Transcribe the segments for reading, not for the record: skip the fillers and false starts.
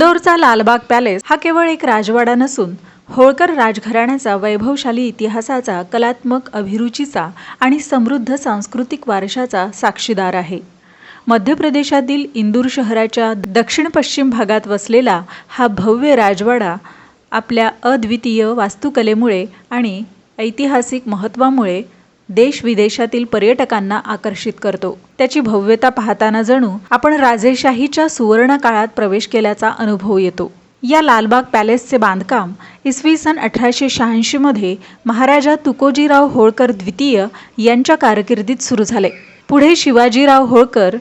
इंदोरचा Lalbaug palace हा केवळ एक राजवाडा नसून होळकर राजघराण्याचा वैभवशाली इतिहासाचा, कलात्मक अभिरुचीचा आणि समृद्ध सांस्कृतिक वारशाचा साक्षीदार आहे। मध्य प्रदेशातील इंदूर शहराच्या दक्षिण-पश्चिम भागात वसलेला हा भव्य राजवाडा आपल्या अद्वितीय वास्तुकलेमुळे आणि ऐतिहासिक महत्त्वामुळे देश-विदेशातील पर्यटकांना आकर्षित करतो। त्याची भव्यता पाहताना जणू आपण राजेशाहीच्या सुवर्ण काळात प्रवेश केल्याचा अनुभव येतो। या लालबाग पॅलेसचे बांधकाम इसवी सन 1886 मध्ये महाराजा तुकोजीराव होळकर द्वितीय यांच्या कारकिर्दीत सुरू झाले। पुढे शिवाजीराव होळकर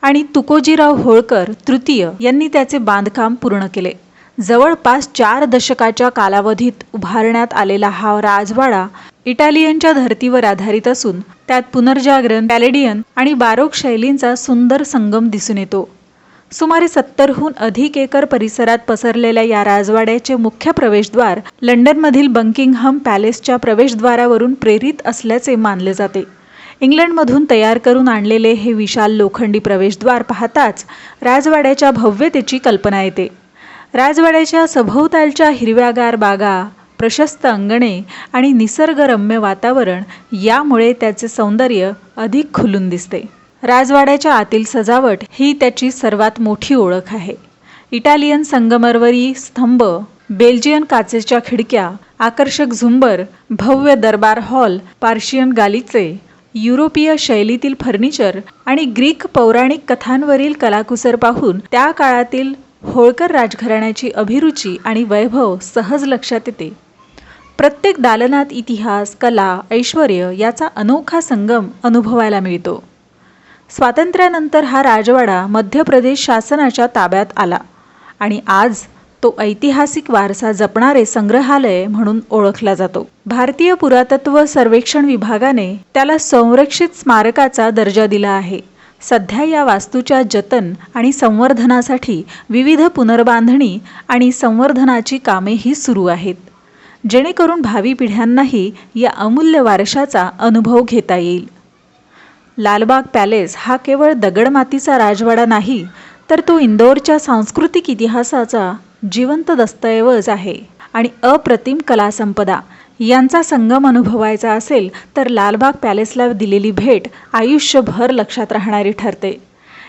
आणि तुकोजीराव होळकर तृतीय यांनी त्याचे बांधकाम पूर्ण केले। जवळपास 4 दशकाच्या कालावधीत उभारण्यात आलेला हा राजवाडा इटालियनच्या धर्तीवर आधारित असून त्यात पुनर्जागरण, पॅलेडियन आणि बारोक शैलींचा सुंदर संगम दिसून येतो। सुमारे 70हून अधिक एकर परिसरात पसरलेल्या या राजवाड्याचे मुख्य प्रवेशद्वार लंडनमधील बकिंगहॅम पॅलेसच्या प्रवेशद्वारावरून प्रेरित असल्याचे मानले जाते। इंग्लंडमधून तयार करून आणलेले हे विशाल लोखंडी प्रवेशद्वार पाहताच राजवाड्याच्या भव्यतेची कल्पना येते। राजवाड्याच्या सभोवतालच्या हिरव्यागार बागा, प्रशस्त अंगणे आणि निसर्गरम्य वातावरण यामुळे त्याचे सौंदर्य अधिक खुलून दिसते। राजवाड्याच्या आतील सजावट ही त्याची सर्वात मोठी ओळख आहे। इटालियन संगमरवरी स्तंभ, बेल्जियन काचेच्या खिडक्या, आकर्षक झुंबर, भव्य दरबार हॉल, पर्शियन गालिचे, युरोपीय शैलीतील फर्निचर आणि ग्रीक पौराणिक कथांवरील कलाकुसर पाहून त्या काळातील होळकर राजघराण्याची अभिरुची आणि वैभव सहज लक्षात येते। प्रत्येक दालनात इतिहास, कला, ऐश्वर्य याचा अनोखा संगम अनुभवायला मिळतो। स्वातंत्र्यानंतर हा राजवाडा मध्य प्रदेश शासनाच्या ताब्यात आला आणि आज तो ऐतिहासिक वारसा जपणारे संग्रहालय म्हणून ओळखला जातो। भारतीय पुरातत्व सर्वेक्षण विभागाने त्याला संरक्षित स्मारकाचा दर्जा दिला आहे। सध्या या वास्तूच्या जतन आणि संवर्धनासाठी विविध पुनर्बांधणी आणि संवर्धनाची कामेही सुरू आहेत, जेणेकरून भावी पिढ्यांनाही या अमूल्य वारशाचा अनुभव घेता येईल। लालबाग पॅलेस हा केवळ दगडमातीचा राजवाडा नाही, तर तो इंदोरच्या सांस्कृतिक इतिहासाचा जिवंत दस्तऐवज आहे आणि अप्रतिम कला संपदा यांचा संगम अनुभवायचा असेल तर लालबाग पॅलेसला दिलेली भेट आयुष्यभर लक्षात राहणारी ठरते।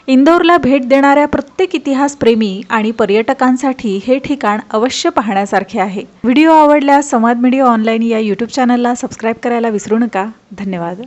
इंदोरला भेट देणाऱ्या प्रत्येक इतिहासप्रेमी आणि पर्यटकांसाठी हे ठिकाण अवश्य पाहण्यासारखे आहे। व्हिडिओ आवडल्यास संवाद मीडिया ऑनलाईन या यूट्यूब चॅनलला सबस्क्राईब करायला विसरू नका। धन्यवाद।